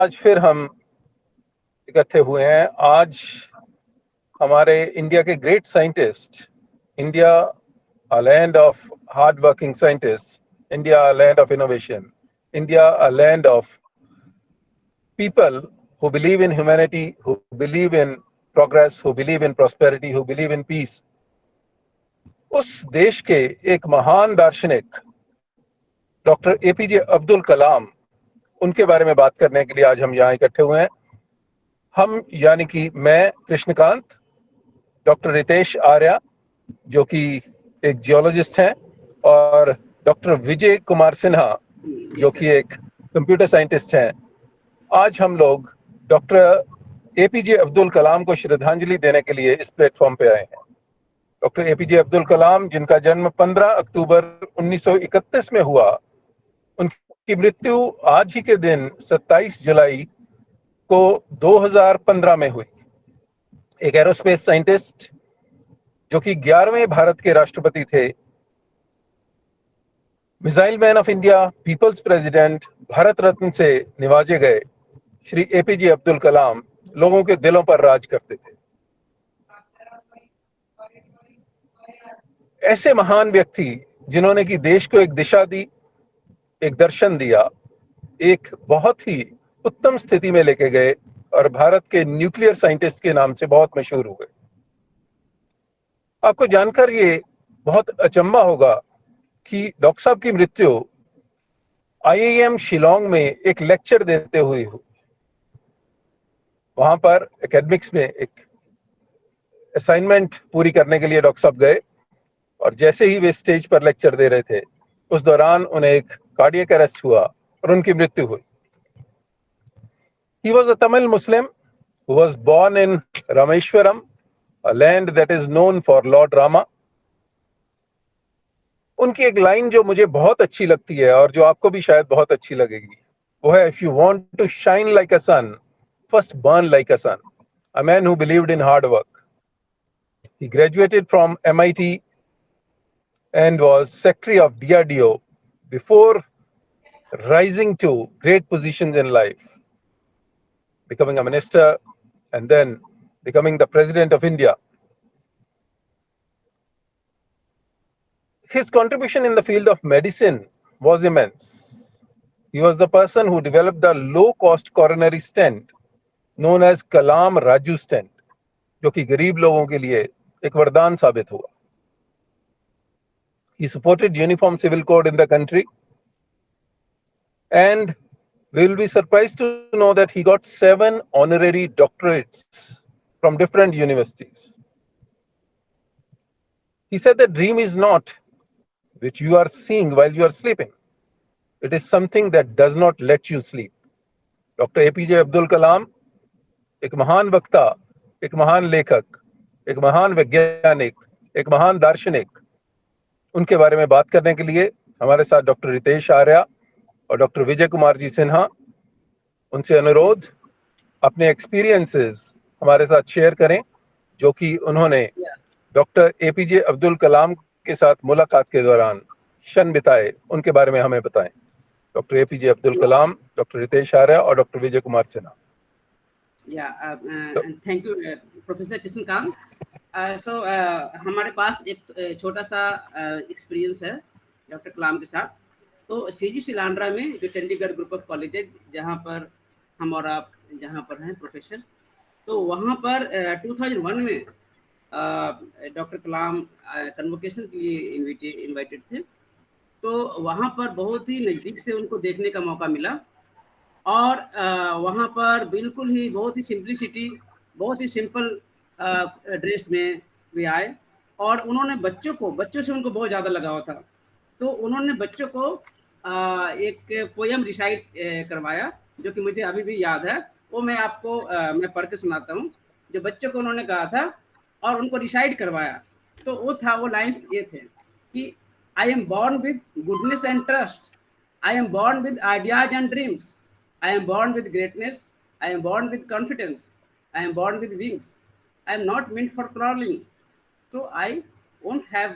आज फिर हम इकट्ठे हुए हैं। आज हमारे इंडिया के great scientist, India a land of hard working scientist, India a land of innovation, India a land of people who believe in humanity, who believe in progress, who believe in prosperity, who believe in peace, उस देश के एक महान दार्शनिक doctor APJ Abdul कलाम, उनके बारे में बात करने के लिए आज हम यहाँ इकट्ठे हुए हैं। हम यानी कि मैं कृष्णकांत, डॉक्टर रितेश आर्या जो कि एक जियोलॉजिस्ट हैं, और डॉक्टर विजय कुमार सिन्हा जो कि एक कंप्यूटर साइंटिस्ट हैं। आज हम लोग डॉक्टर एपीजे अब्दुल कलाम को श्रद्धांजलि देने के लिए इस प्लेटफॉर्म पे आए हैं। डॉक्टर एपीजे अब्दुल कलाम, जिनका जन्म 15 अक्टूबर 1931 में हुआ, उनकी मृत्यु आज ही के दिन 27 जुलाई को 2015 में हुई। एक एरोस्पेस साइंटिस्ट जो कि 11वें भारत के राष्ट्रपति थे, missile man of India, people's president, Bharat Ratna से निवाजे गए श्री एपीजे अब्दुल कलाम लोगों के दिलों पर राज करते थे। ऐसे महान व्यक्ति जिन्होंने कि देश को एक दिशा दी, एक दर्शन दिया, एक बहुत ही उत्तम स्थिति में लेके गए और भारत के न्यूक्लियर साइंटिस्ट के नाम से बहुत मशहूर हुए। आपको जानकर ये बहुत अचंभा होगा कि डॉक्टर साहब की मृत्यु आईआईएम शिलोंग में एक लेक्चर देते हुए हुई। वहां पर एकेडमिक्स में एक असाइनमेंट पूरी करने के लिए डॉक्टर साहब गए, और जैसे ही वे स्टेज पर लेक्चर दे रहे थे, उस दौरान उन्हें एक कार्डियक अरेस्ट हुआ और उनकी मृत्यु हुई। He was a Tamil Muslim who was born in Rameshwaram, a land that is known for Lord Rama. उनकी एक लाइन जो मुझे बहुत अच्छी लगती है और जो आपको भी शायद बहुत अच्छी लगेगी, वो है, if you want to shine like a sun, first burn like a sun. A man who believed in hard work. He graduated from MIT and was secretary of DRDO before rising to great positions in life, becoming a minister and then becoming the president of India. His contribution in the field of medicine was immense. He was the person who developed the low-cost coronary stent known as Kalam Raju stent, जो कि गरीब लोगों के लिए एक वरदान साबित हुआ. He supported uniform civil code in the country, and we will be surprised to know that he got 7 honorary doctorates from different universities. He said the dream is not which you are seeing while you are sleeping. It is something that does not let you sleep. Doctor APJ Abdul Kalam एक महान वक्ता, एक महान लेखक, एक महान वैज्ञानिक, एक महान दार्शनिक। उनके बारे में बात करने के लिए हमारे साथ डॉक्टर रितेश आर्या और डॉक्टर विजय कुमार जी सिन्हा। उनसे अनुरोध, अपने एक्सपीरियंसेस हमारे साथ शेयर करें जो कि उन्होंने डॉक्टर एपीजे अब्दुल कलाम के साथ मुलाकात के दौरान क्षण बिताए, उनके बारे में हमें बताएं। डॉक्टर एपीजे अब्दुल कलाम, डॉक्टर रितेश आर्या और doctor Vijay Kumar Sinha. Thank you professor Krishnakant. हमारे पास एक छोटा सा एक्सपीरियंस है डॉक्टर कलाम के साथ। तो सीजीसी लांड्रा में जो चंडीगढ़ ग्रुप ऑफ कॉलेजेस जहाँ पर हम और आप जहाँ पर हैं प्रोफेसर, तो वहाँ पर 2001 में डॉक्टर कलाम कन्वोकेशन के लिए इन्वाइटेड थे। तो वहाँ पर बहुत ही नज़दीक से उनको देखने का मौका मिला, और वहाँ पर बिल्कुल ही बहुत ही सिंपलिसिटी, बहुत ही सिंपल ड्रेस में वे आए, और उन्होंने बच्चों से उनको बहुत ज़्यादा लगाव था। तो उन्होंने बच्चों को एक पोयम रिसाइट करवाया जो कि मुझे अभी भी याद है। वो मैं आपको मैं पढ़ के सुनाता हूँ जो बच्चों को उन्होंने कहा था और उनको रिसाइट करवाया। तो वो लाइन्स ये थे कि I am born with goodness and trust. I am born with ideas and dreams. I am born with greatness. I am born with confidence. I am born with wings. I am not meant for crawling. So I won't have.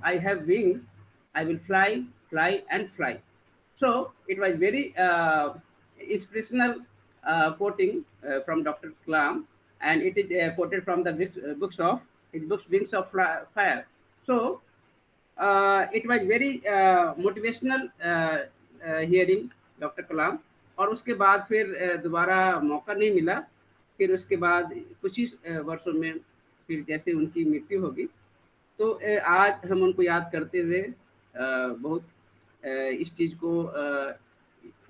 I have wings. I will fly, fly, and fly. So it was very inspirational quoting from Dr. Kalam, and it is quoted from the books of his books Wings of Fire. So it was very motivational hearing Dr. Kalam. और उसके बाद फिर दोबारा मौका नहीं मिला। फिर उसके बाद कुछ ही वर्षों में फिर जैसे उनकी मृत्यु होगी, तो आज हम उनको याद करते हुए बहुत इस चीज़ को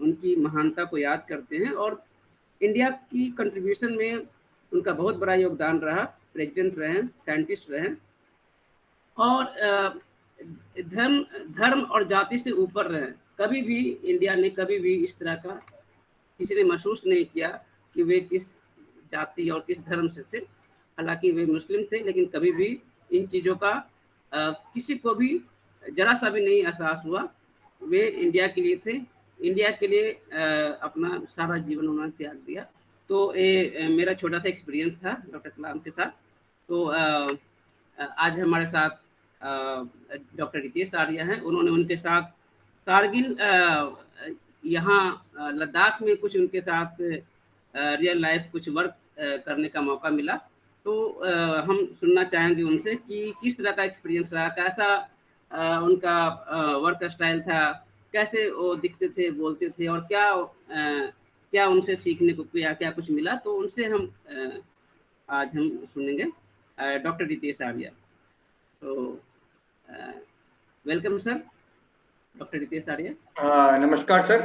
उनकी महानता को याद करते हैं। और इंडिया की कंट्रीब्यूशन में उनका बहुत बड़ा योगदान रहा। प्रेसिडेंट रहे, साइंटिस्ट रहे, और धर्म और जाति से ऊपर रहे। कभी भी इंडिया ने कभी भी इस तरह का किसी ने महसूस नहीं किया कि वे किस जाति और किस धर्म से थे। हालांकि वे मुस्लिम थे, लेकिन कभी भी इन चीज़ों का किसी को भी जरा सा भी नहीं एहसास हुआ। वे इंडिया के लिए थे, इंडिया के लिए अपना सारा जीवन उन्होंने त्याग दिया। तो ये मेरा छोटा सा एक्सपीरियंस था डॉक्टर कलाम के साथ। तो आज हमारे साथ डॉक्टर रितेश आर्या हैं। उन्होंने उनके साथ कारगिल यहाँ लद्दाख में कुछ उनके साथ रियल लाइफ कुछ वर्क करने का मौका मिला। तो हम सुनना चाहेंगे उनसे कि किस तरह का एक्सपीरियंस रहा, कैसा उनका वर्क स्टाइल था, कैसे वो दिखते थे, बोलते थे, और क्या उनसे सीखने को क्या कुछ मिला। तो उनसे हम आज हम सुनेंगे डॉक्टर रितेश आर्या। तो welcome sir, doctor Ritesh Arya. नमस्कार सर।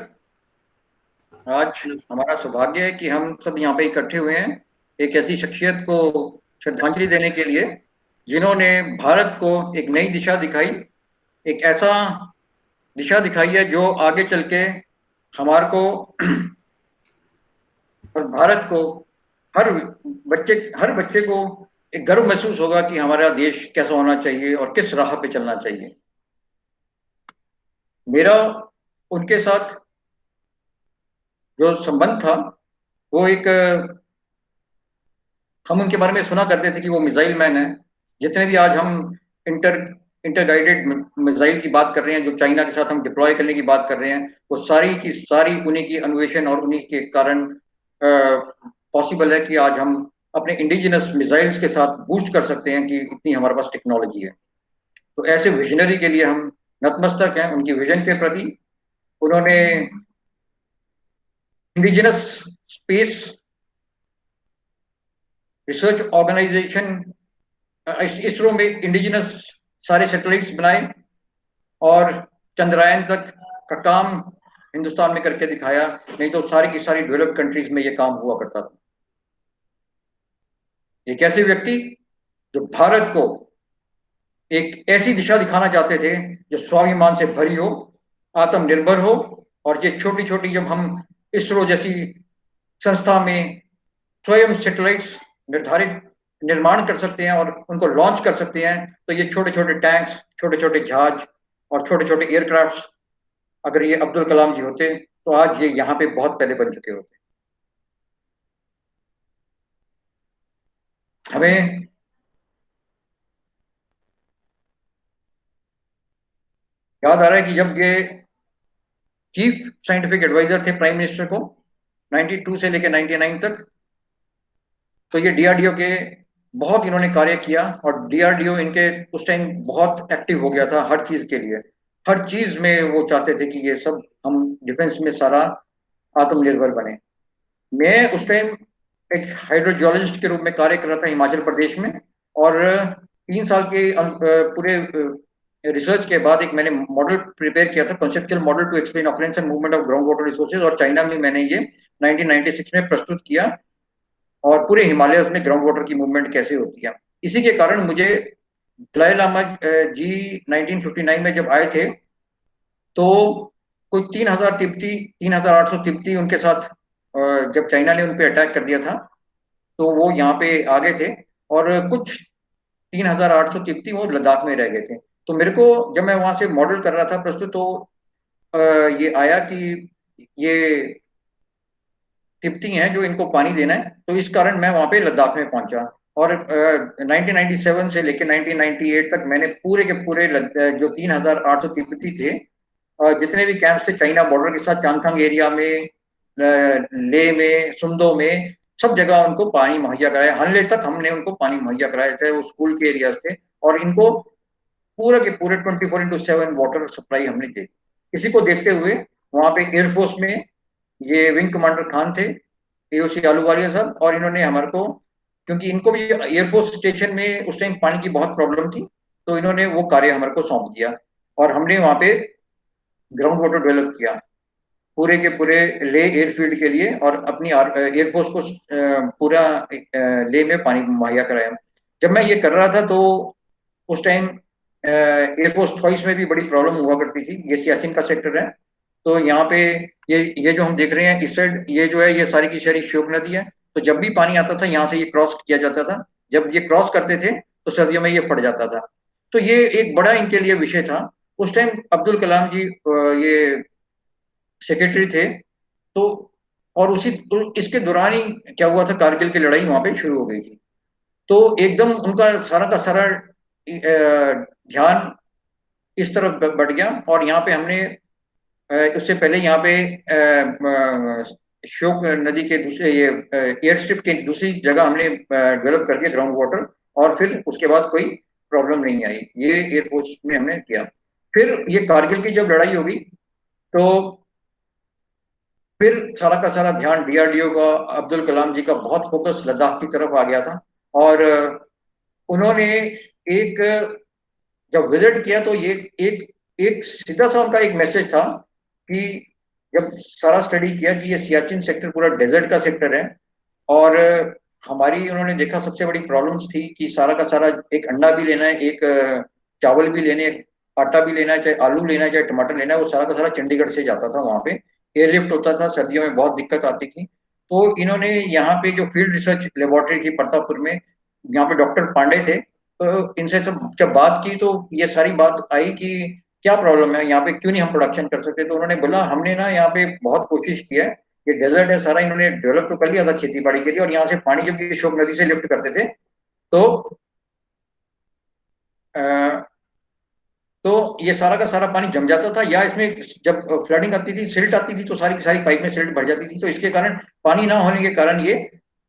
आज हमारा सौभाग्य है कि हम सब यहाँ पे इकट्ठे हुए हैं एक ऐसी शख्सियत को श्रद्धांजलि देने के लिए जिन्होंने भारत को एक नई दिशा दिखाई, एक ऐसा दिशा दिखाई है जो आगे चल के हमारे को और भारत को हर बच्चे को एक गर्व महसूस होगा कि हमारा देश कैसा होना चाहिए और किस राह पे चलना चाहिए। मेरा उनके साथ जो संबंध था वो एक, हम उनके बारे में सुना करते थे कि वो मिसाइल मैन है। जितने भी आज हम इंटर गाइडेड मिसाइल की बात कर रहे हैं, जो चाइना के साथ हम डिप्लॉय करने की बात कर रहे हैं, वो सारी की सारी उन्हीं की अन्वेषण और उन्हीं के कारण पॉसिबल है कि आज हम अपने इंडिजिनस मिसाइल्स के साथ बूस्ट कर सकते हैं कि इतनी हमारे पास टेक्नोलॉजी है। तो ऐसे विजनरी के लिए हम नतमस्तक हैं उनकी विजन के प्रति। उन्होंने indigenous space research organisation ISRO में इंडिजिनस सारे सैटेलाइट्स बनाए और चंद्रयान तक का काम हिंदुस्तान में करके दिखाया। नहीं तो सारी की सारी डेवलप्ड कंट्रीज में ये काम हुआ करता था। एक ऐसे व्यक्ति जो भारत को एक ऐसी दिशा दिखाना चाहते थे जो स्वाभिमान से भरी हो, आत्मनिर्भर हो, और ये छोटी छोटी जब हम इसरो जैसी संस्था में स्वयं सैटेलाइट्स निर्माण कर सकते हैं और उनको लॉन्च कर सकते हैं, तो ये छोटे छोटे टैंक्स, छोटे छोटे जहाज और छोटे छोटे एयरक्राफ्ट्स अगर ये अब्दुल कलाम जी होते तो आज ये यहाँ पे बहुत पहले बन चुके होते। हमें याद आ रहा है कि जब ये चीफ साइंटिफिक एडवाइजर थे प्राइम मिनिस्टर को 92 से लेकर 99 तक, तो ये डीआरडीओ के बहुत इन्होंने कार्य किया और डीआरडीओ इनके उस टाइम बहुत एक्टिव हो गया था हर चीज के लिए। हर चीज में वो चाहते थे कि ये सब हम डिफेंस में सारा आत्मनिर्भर बने। मैं उस टाइम एक हाइड्रोजियोलॉजिस्ट के रूप में कार्य कर रहा था हिमाचल प्रदेश में, और 3 साल के पूरे रिसर्च के बाद एक मैंने मॉडल प्रिपेयर किया था, conceptual model to explain occurrence and movement of ground water resources, और चाइना में मैंने ये 1996 में प्रस्तुत किया, और पूरे हिमालयस में ग्राउंड वाटर की मूवमेंट कैसे होती है। इसी के कारण मुझे दलाई लामा जी 1959 में जब आए थे तो कोई 3,800 तिब्बती उनके साथ जब चाइना ने उन पे अटैक कर दिया था तो वो यहाँ पे आ गए थे, और कुछ 3,800 तिब्बती वो लद्दाख में रह गए थे। तो मेरे को जब मैं वहां से मॉडल कर रहा था प्रस्तुत, तो ये आया कि ये तिब्बती हैं जो इनको पानी देना है, तो इस कारण मैं वहां पे लद्दाख में पहुंचा। और 1997 से लेकर 1998 तक मैंने पूरे के पूरे जो 3,800 तिब्बती थे, जितने भी कैंप्स थे चाइना बॉर्डर के साथ चांगथांग एरिया में, लेह में, सुंदो में, सब जगह उनको पानी मुहैया कराया। हनले तक हमने उनको पानी मुहैया कराया, चाहे वो स्कूल के एरियाज थे। और इनको पूरे के पूरे 24/7 वाटर सप्लाई हमने दी। इसी को देखते हुए वहां पे एयरफोर्स में ये विंग कमांडर खान थे, एओसी आलूवालिया साहब, और इन्होंने हमारे को, क्योंकि इनको भी एयरफोर्स स्टेशन में उस टाइम पानी की बहुत प्रॉब्लम थी, तो इन्होंने वो कार्य हमारे को सौंप दिया और हमने वहां पे ग्राउंड वाटर डेवलप किया पूरे के पूरे ले एयरफील्ड के लिए, और अपनी एयरफोर्स को पूरा ले में पानी मुहैया कराया। जब मैं ये कर रहा था तो उस टाइम एयरफोर्स चॉइस में भी बड़ी प्रॉब्लम हुआ करती थी। ये सियाचिन का सेक्टर है, तो यहाँ पे ये जो हम देख रहे हैं इस साइड, ये जो है ये सारी की सारी श्योक नदी है। तो जब भी पानी आता था यहाँ से ये क्रॉस किया जाता था। जब ये क्रॉस करते थे तो सर्दियों में ये फट जाता था। तो ये एक बड़ा इनके लिए विषय था। उस टाइम अब्दुल कलाम जी ये सेक्रेटरी थे। तो और उसी इसके दौरान ही क्या हुआ था, कारगिल की लड़ाई वहां पे शुरू हो गई थी। तो एकदम उनका सारा का सारा ध्यान इस तरफ बढ़ गया। और यहाँ पे हमने उससे पहले यहाँ पे श्योक नदी के दूसरे ये एयर स्ट्रिप के दूसरी जगह हमने डेवलप कर दिया ग्राउंड वाटर, और फिर उसके बाद कोई प्रॉब्लम नहीं आई। ये एयरफोर्स में हमने किया। फिर ये कारगिल की जब लड़ाई होगी तो फिर सारा का सारा ध्यान डीआरडीओ का, अब्दुल कलाम जी का बहुत फोकस लद्दाख की तरफ आ गया था। और उन्होंने एक जब विजिट किया तो ये एक एक सीधा सा उनका एक मैसेज था कि जब सारा स्टडी किया कि ये सियाचिन सेक्टर पूरा डेजर्ट का सेक्टर है, और हमारी उन्होंने देखा सबसे बड़ी प्रॉब्लम्स थी कि सारा का सारा एक अंडा भी लेना है, एक चावल भी लेने, आटा भी लेना है, चाहे आलू लेना है, चाहे टमाटर लेना है, वो सारा का सारा चंडीगढ़ से जाता था। वहां पे एयरलिफ्ट होता था, सर्दियों में बहुत दिक्कत आती थी। तो इन्होंने यहाँ पे जो फील्ड रिसर्च लेबोरेटरी थी प्रतापपुर में, यहाँ पे डॉक्टर पांडे थे, तो इनसे सब जब बात की तो ये सारी बात आई कि क्या प्रॉब्लम है यहाँ पे, क्यों नहीं हम प्रोडक्शन कर सकते। तो उन्होंने बोला हमने ना यहाँ पे बहुत कोशिश की है, ये डेजर्ट है सारा, इन्होंने डेवलप तो कर लिया था खेती बाड़ी के लिए, और यहाँ से पानी जब ये शोक नदी से लिफ्ट करते थे तो तो ये सारा का सारा पानी जम जाता था, या इसमें जब फ्लडिंग आती थी, सिल्ट आती थी, तो सारी की सारी पाइप में सिल्ट भर जाती थी। तो इसके कारण पानी ना होने के कारण ये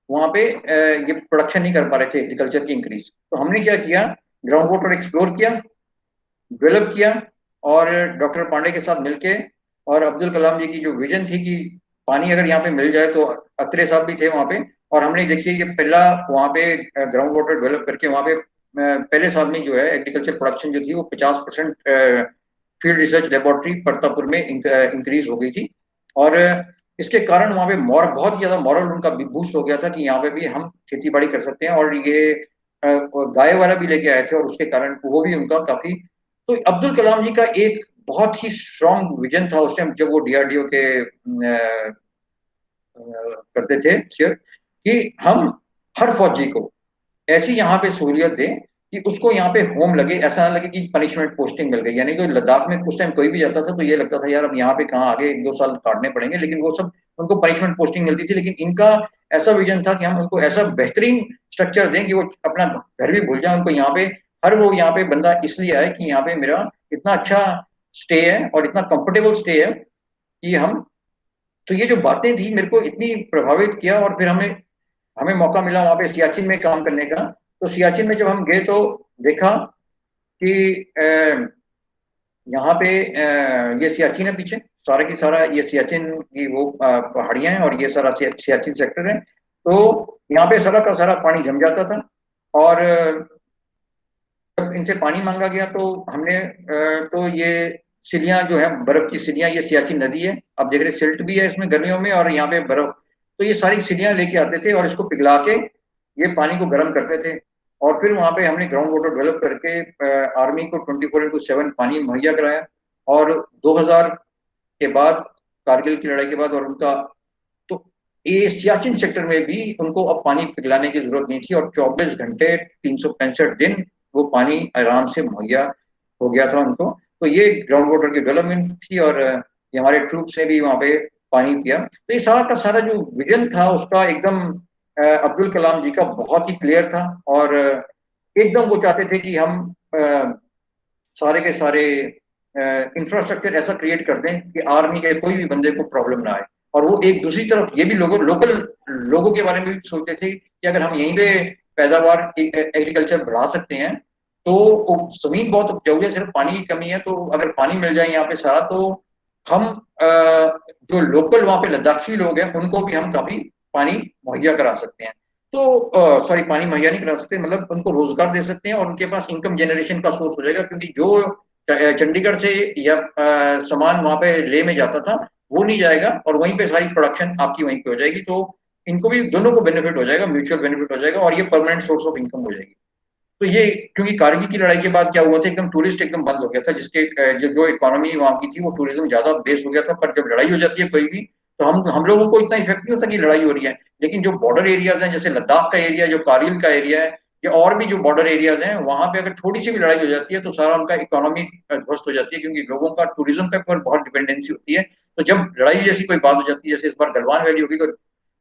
वहां पे ये प्रोडक्शन नहीं कर पा रहे थे एग्रीकल्चर की इंक्रीज। तो हमने क्या किया, ग्राउंड वाटर एक्सप्लोर किया, डेवलप किया, और डॉक्टर पांडे के साथ मिलके, और अब्दुल कलाम जी की जो विजन थी कि पानी अगर यहाँ पे मिल जाए, तो अत्रे साहब भी थे वहां पे, और हमने देखिए ये पहला वहां पे ग्राउंड वाटर डेवलप करके वहां पे पहले साल में जो है एग्रीकल्चर प्रोडक्शन जो थी वो 50% फील्ड रिसर्च लेबोरेटरी प्रतापपुर में इंक्रीज हो गई थी। और इसके कारण वहां पे बहुत ही ज्यादा मॉरल उनका बूस्ट हो गया था कि यहाँ पे भी हम खेती बाड़ी कर सकते हैं। और ये गाय वाला भी लेके आए थे, और उसके कारण वो भी उनका काफी। तो अब्दुल कलाम जी का एक बहुत ही स्ट्रॉन्ग विजन था उस टाइम जब वो डीआरडीओ के करते थे शेयर, कि हम हर फौजी को ऐसी यहाँ पे सहूलियत दें कि उसको यहाँ पे होम लगे, ऐसा ना लगे कि पनिशमेंट पोस्टिंग मिल गई। यानी कि लद्दाख में उस टाइम कोई भी जाता था तो ये लगता था यार अब यहाँ पे कहाँ आगे 1-2 साल काटने पड़ेंगे, लेकिन वो सब उनको पनिशमेंट पोस्टिंग मिलती थी। लेकिन इनका ऐसा विजन था कि हम उनको ऐसा बेहतरीन स्ट्रक्चर दें कि वो अपना घर भी भूल जाए, उनको यहाँ पे हर वो यहाँ पे बंदा इसलिए आए कि यहाँ पे मेरा इतना अच्छा स्टे है और इतना कंफर्टेबल स्टे है कि हम। तो ये जो बातें थी मेरे को इतनी प्रभावित किया, और फिर हमें हमें मौका मिला वहां पे सियाचिन में काम करने का। तो सियाचिन में जब हम गए तो देखा कि यहाँ पे ये सियाचिन है पीछे, सारा की सारा ये सियाचिन की वो पहाड़ियां हैं, और ये सारा सियाचिन सेक्टर है। तो यहाँ पे सारा का सारा पानी जम जाता था। और जब इनसे पानी मांगा गया तो हमने तो ये सिलियां जो है, बर्फ की सिलियां, ये सियाचिन नदी है, आप देख रहे सिल्ट भी है इसमें गर्मियों में, और यहाँ पे बर्फ। तो ये सारी सिलियां लेके आते थे और इसको पिघला के ये पानी को गर्म करते थे। और फिर वहां पे हमने ग्राउंड वाटर डेवलप करके आर्मी को 24/7 पानी मुहैया कराया। और 2000 के बाद, कारगिल की लड़ाई के बाद, और उनका तो ये सियाचिन सेक्टर में भी उनको अब पानी पिघलाने की जरूरत नहीं थी, और 24 घंटे 365 दिन वो पानी आराम से मुहैया हो गया था उनको। तो ये ग्राउंड वाटर की डेवलपमेंट थी, और ये हमारे ट्रूप्स ने भी वहां पे पानी पिया। तो ये सारा का सारा जो विजन था उसका एकदम अब्दुल कलाम जी का बहुत ही क्लियर था। और एकदम वो चाहते थे कि हम सारे के सारे इंफ्रास्ट्रक्चर ऐसा क्रिएट कर दें कि आर्मी के कोई भी बंदे को प्रॉब्लम ना आए। और वो एक दूसरी तरफ ये भी लोकल लोगों के बारे में भी सोचते थे कि अगर हम यहीं पे पैदावार एग्रीकल्चर बढ़ा सकते हैं तो जमीन बहुत उपजाऊ है, सिर्फ पानी की कमी है, तो अगर पानी मिल जाए यहाँ पे सारा तो हम जो लोकल वहाँ पे लद्दाखी लोग हैं उनको भी हम काफी पानी मुहैया करा सकते हैं। तो सॉरी, पानी मुहैया नहीं करा सकते, मतलब उनको रोजगार दे सकते हैं और उनके पास इनकम जनरेशन का सोर्स हो जाएगा, क्योंकि जो चंडीगढ़ से या सामान वहां पे ले में जाता था वो नहीं जाएगा और वहीं पे सारी प्रोडक्शन आपकी वहीं पे हो जाएगी। तो इनको भी, दोनों को बेनिफिट हो जाएगा, म्यूचुअल बेनिफिट हो जाएगा और ये परमानेंट सोर्स ऑफ इनकम हो जाएगी। तो ये, क्योंकि कारगिल की लड़ाई के बाद क्या हुआ था, एकदम टूरिस्ट एकदम बंद हो गया था, जिसके जो इकोनॉमी वहां की थी वो टूरिज्म ज्यादा बेस हो गया था। पर जब लड़ाई हो जाती है कोई भी, तो हम लोगों को इतना इफेक्ट नहीं होता कि लड़ाई हो रही है, लेकिन जो बॉर्डर एरियाज हैं जैसे लद्दाख का एरिया, जो कारगिल का एरिया है, या और भी जो बॉर्डर एरियाज हैं, वहां पे अगर थोड़ी सी भी लड़ाई हो जाती है तो सारा उनका इकोनॉमी ध्वस्त हो जाती है, क्योंकि लोगों का टूरिज्म पे पर बहुत डिपेंडेंसी होती है। तो जब लड़ाई जैसी कोई बात हो जाती है, जैसे इस बार गलवान वैली होगी, तो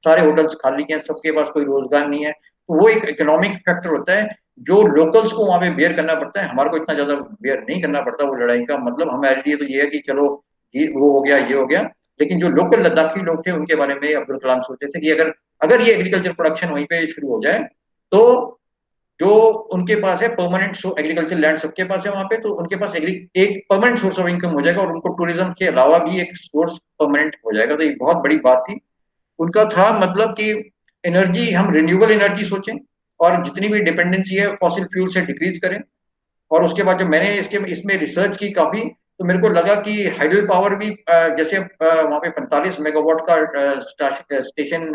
सारे होटल्स खाली हैं, सबके पास कोई रोजगार नहीं है, तो वो एक इकोनॉमिक फैक्टर होता है जो लोकल्स को वहां पे बेयर करना पड़ता है। हमारे को इतना ज्यादा बेयर नहीं करना पड़ता वो लड़ाई का, मतलब हमारे लिए तो ये है कि चलो ये वो हो गया, ये हो गया। लेकिन जो लोकल लद्दाखी लोग थे उनके बारे में अब्दुल कलाम सोचते थे कि अगर अगर ये एग्रीकल्चर प्रोडक्शन वहीं पे शुरू हो जाए तो जो उनके पास है परमानेंट एग्रीकल्चर लैंड सबके पास है वहां पे, तो उनके पास एक परमानेंट सोर्स ऑफ इनकम हो जाएगा और उनको टूरिज्म के अलावा भी एक सोर्स परमानेंट हो जाएगा। तो ये बहुत बड़ी बात थी उनका, था मतलब कि एनर्जी, हम रिन्यूएबल एनर्जी सोचें और जितनी भी डिपेंडेंसी है फॉसिल फ्यूल से डिक्रीज करें। और उसके बाद जब मैंने इसमें रिसर्च की काफी, तो मेरे को लगा कि हाइडल पावर भी जैसे वहां पे 45 मेगावाट का स्टेशन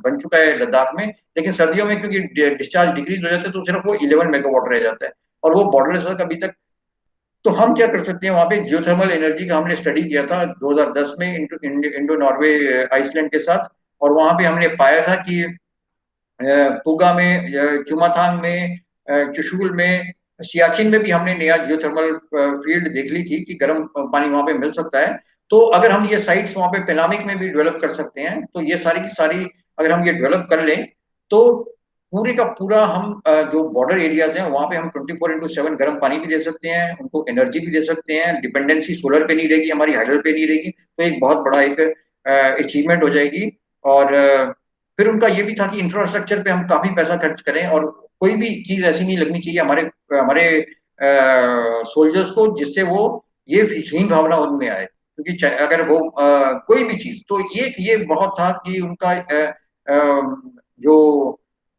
बन चुका है लद्दाख में, लेकिन सर्दियों में क्योंकि डिस्चार्ज डिक्रीज हो जाता है तो सिर्फ वो 11 मेगावाट रह जाता है और वो बॉर्डरलेस तक अभी तक। तो हम क्या कर सकते हैं, वहां पे जियोथर्मल एनर्जी का हमने स्टडी किया था 2010 में इंडो नॉर्वे आइसलैंड के साथ। और वहां पे हमने पाया था कि पुगा में, जुमाथांग में, चुशुल में, सियाचिन में भी हमने नया जियोथर्मल फील्ड देख ली थी कि गर्म पानी वहां पे मिल सकता है। तो अगर हम ये साइट्स वहां पे पेनामिक में भी डेवलप कर सकते हैं, तो ये सारी की सारी अगर हम ये डेवलप कर लें तो पूरे का पूरा हम जो बॉर्डर एरियाज हैं वहां पे हम 24/7 गर्म पानी भी दे सकते हैं, उनको एनर्जी भी दे सकते हैं, डिपेंडेंसी सोलर पे नहीं रहेगी, हमारी हाइडल पे नहीं रहेगी। तो एक बहुत बड़ा एक अचीवमेंट हो जाएगी। और फिर उनका ये भी था कि इंफ्रास्ट्रक्चर पे हम काफी पैसा खर्च करें और कोई भी चीज ऐसी नहीं लगनी चाहिए हमारे हमारे सोल्जर्स को जिससे वो ये हीन भावना उनमें आए, क्योंकि अगर वो कोई भी चीज, तो ये बहुत था कि उनका जो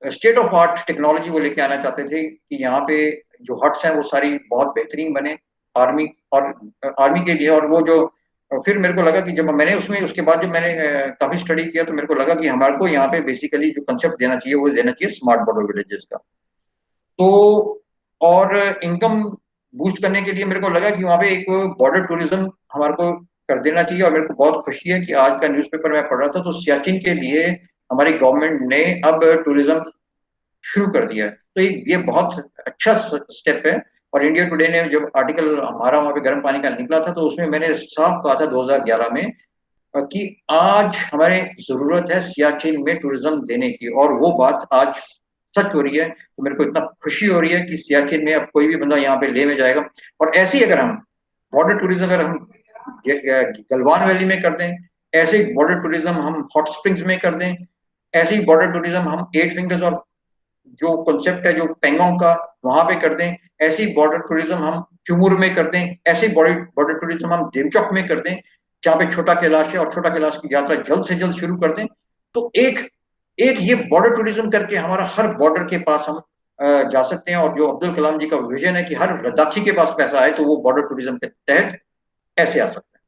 स्टेट ऑफ आर्ट टेक्नोलॉजी वो लेके आना चाहते थे कि यहाँ पे जो हट्स हैं वो सारी बहुत बेहतरीन बने आर्मी और आर्मी के लिए। और वो जो फिर मेरे को लगा कि जब मैंने उसमें उसके बाद जब मैंने काफी स्टडी किया तो मेरे को लगा कि हमारे को यहाँ पे बेसिकली जो कंसेप्ट देना चाहिए वो देना चाहिए स्मार्ट बॉर्डर विलेजेस का। तो और इनकम बूस्ट करने के लिए मेरे को लगा कि वहाँ पे एक बॉर्डर टूरिज्म हमारे को कर देना चाहिए। और मेरे को बहुत खुशी है कि आज का न्यूज़पेपर मैं पढ़ रहा था तो सियाचिन के लिए हमारी गवर्नमेंट ने अब टूरिज्म शुरू कर दिया है। तो ये बहुत अच्छा स्टेप है। और इंडिया टुडे ने जब आर्टिकल हमारा वहाँ पे गर्म पानी का निकला था तो उसमें मैंने साफ कहा था 2011 में कि आज हमारे जरूरत है सियाचिन में टूरिज्म देने की, और वो बात आज सच हो रही है। तो मेरे को इतना खुशी हो रही है कि सियाचिन में अब कोई भी बंदा यहाँ पे ले में जाएगा। और ऐसे ही अगर हम बॉर्डर टूरिज्म अगर हम गलवान वैली में कर दें, ऐसे ही बॉर्डर टूरिज्म हम हॉट स्प्रिंग्स में कर दें, ऐसे ही बॉर्डर टूरिज्म हम एट फिंगर्स और जो कॉन्सेप्ट है जो पेंगोंग का वहां पे कर दें, ऐसी बॉर्डर टूरिज्म हम चुमुर में कर दें, ऐसे बॉर्डर टूरिज्म हम देवचौक में कर दें जहाँ पे छोटा कैलाश है और छोटा कैलाश की यात्रा जल्द से जल्द शुरू कर दें। तो एक एक ये बॉर्डर टूरिज्म करके हमारा हर बॉर्डर के पास हम जा सकते हैं। और जो अब्दुल कलाम जी का विजन है कि हर लद्दाखी के पास पैसा आए तो वो बॉर्डर टूरिज्म के तहत ऐसे आ सकते हैं।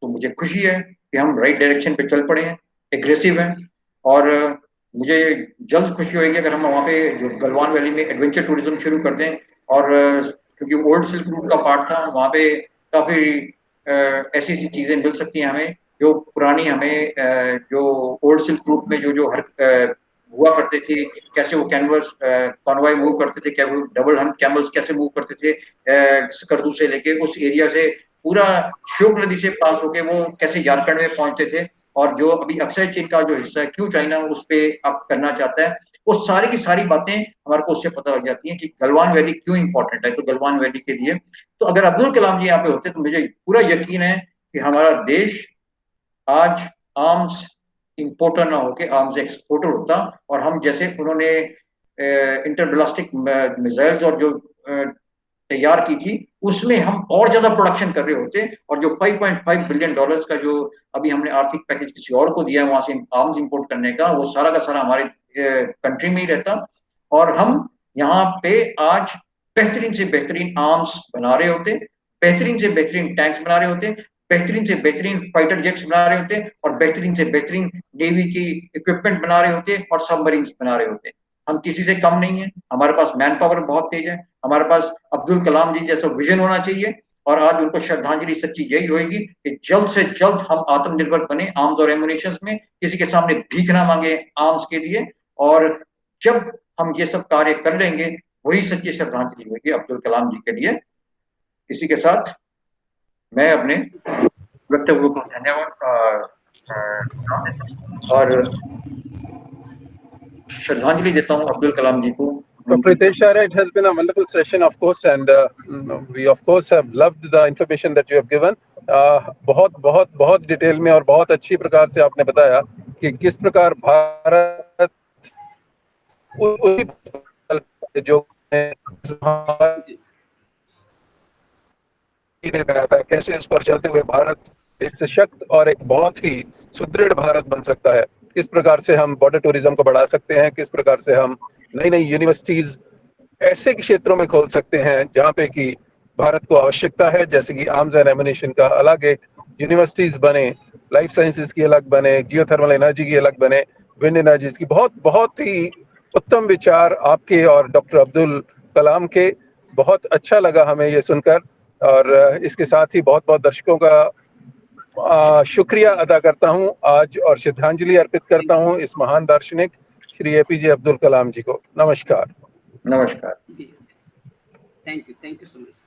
तो मुझे खुशी है कि हम राइट डायरेक्शन पे चल पड़े हैं, एग्रेसिव हैं। और मुझे जल्द खुशी होगी अगर हम वहाँ पे जो गलवान वैली में एडवेंचर टूरिज्म शुरू कर दें। और क्योंकि ओल्ड सिल्क रूट का पार्ट था, वहाँ पे काफी ऐसी ऐसी चीजें मिल सकती हैं हमें जो पुरानी हमें जो ओल्ड सिल्क रूट में जो जो हर हुआ करते थे, कैसे वो कैनवस कॉन्वॉय मूव करते थे, क्या वो डबल हम कैमल्स कैसे मूव करते थे स्कर्दू से लेके उस एरिया से पूरा श्योक नदी से पास होके वो कैसे झारखंड में पहुंचते थे। और जो अभी अक्षय चीन का जो हिस्सा है क्यों चाइना उस पर अब करना चाहता है, वो सारी की सारी बातें हमारे को उससे पता लग जाती हैं कि गलवान वैली क्यों इंपॉर्टेंट है। तो गलवान वैली के लिए तो अगर अब्दुल कलाम जी यहाँ पे होते तो मुझे पूरा यकीन है कि हमारा देश आज आर्म्स इंपोर्टर ना होके आर्म्स एक्सपोर्टर होता, और हम जैसे उन्होंने इंटरबैलिस्टिक मिसाइल्स और जो तैयार की थी उसमें हम और ज्यादा प्रोडक्शन कर रहे होते, और जो 5.5 बिलियन डॉलर्स का जो अभी हमने आर्थिक पैकेज किसी और को दिया है वहां से आर्म्स इंपोर्ट करने का, वो सारा का सारा हमारे कंट्री में ही रहता, और हम यहाँ पे आज बेहतरीन से बेहतरीन आर्म्स बना रहे होते, बेहतरीन से बेहतरीन टैंक्स बना रहे होते, बेहतरीन से बेहतरीन फाइटर जेट्स बना रहे होते, और बेहतरीन से बेहतरीन नेवी की इक्विपमेंट बना रहे होते, और सबमरीन्स बना रहे होते। हम किसी से कम नहीं है, हमारे पास मैन पावर बहुत तेज है, हमारे पास अब्दुल कलाम जी जैसा विजन होना चाहिए, और आज उनको श्रद्धांजलि सच्ची यही होगी कि जल्द से जल्द हम आत्मनिर्भर बने आर्म्स और एमुनिशंस में, किसी के सामने भीख ना मांगे आर्म्स के लिए, और जब हम ये सब कार्य कर लेंगे वही सच्ची श्रद्धांजलि होगी अब्दुल कलाम जी के लिए। इसी के साथ मैं अपने वक्तव्य को धन्यवाद और श्रद्धांजलि देता हूँ अब्दुल कलाम जी को। So Pritesh, it has been a wonderful session, of course, and we of course have loved the information that you have given. बहुत बहुत बहुत डिटेल में और बहुत अच्छी प्रकार से आपने बताया कि किस प्रकार भारत जो था, कैसे उस पर चलते हुए भारत एक सशक्त और एक बहुत ही सुदृढ़ भारत बन सकता है, किस प्रकार से हम बॉर्डर टूरिज्म को बढ़ा सकते हैं, किस प्रकार से हम नई नई यूनिवर्सिटीज ऐसे क्षेत्रों में खोल सकते हैं जहाँ पे कि भारत को आवश्यकता है, जैसे कि आर्म्स एंड एमुनिशन का अलग एक यूनिवर्सिटीज बने, लाइफ साइंसेज की अलग बने, जियोथर्मल एनर्जी की अलग बने, विंड एनर्जीज की। बहुत बहुत ही उत्तम विचार आपके और डॉक्टर अब्दुल कलाम के। बहुत अच्छा लगा हमें ये सुनकर, और इसके साथ ही बहुत बहुत दर्शकों का शुक्रिया अदा करता हूं आज, और श्रद्धांजलि अर्पित करता हूं इस महान दार्शनिक श्री एपीजे अब्दुल कलाम जी को। नमस्कार। नमस्कार। Thank you so much.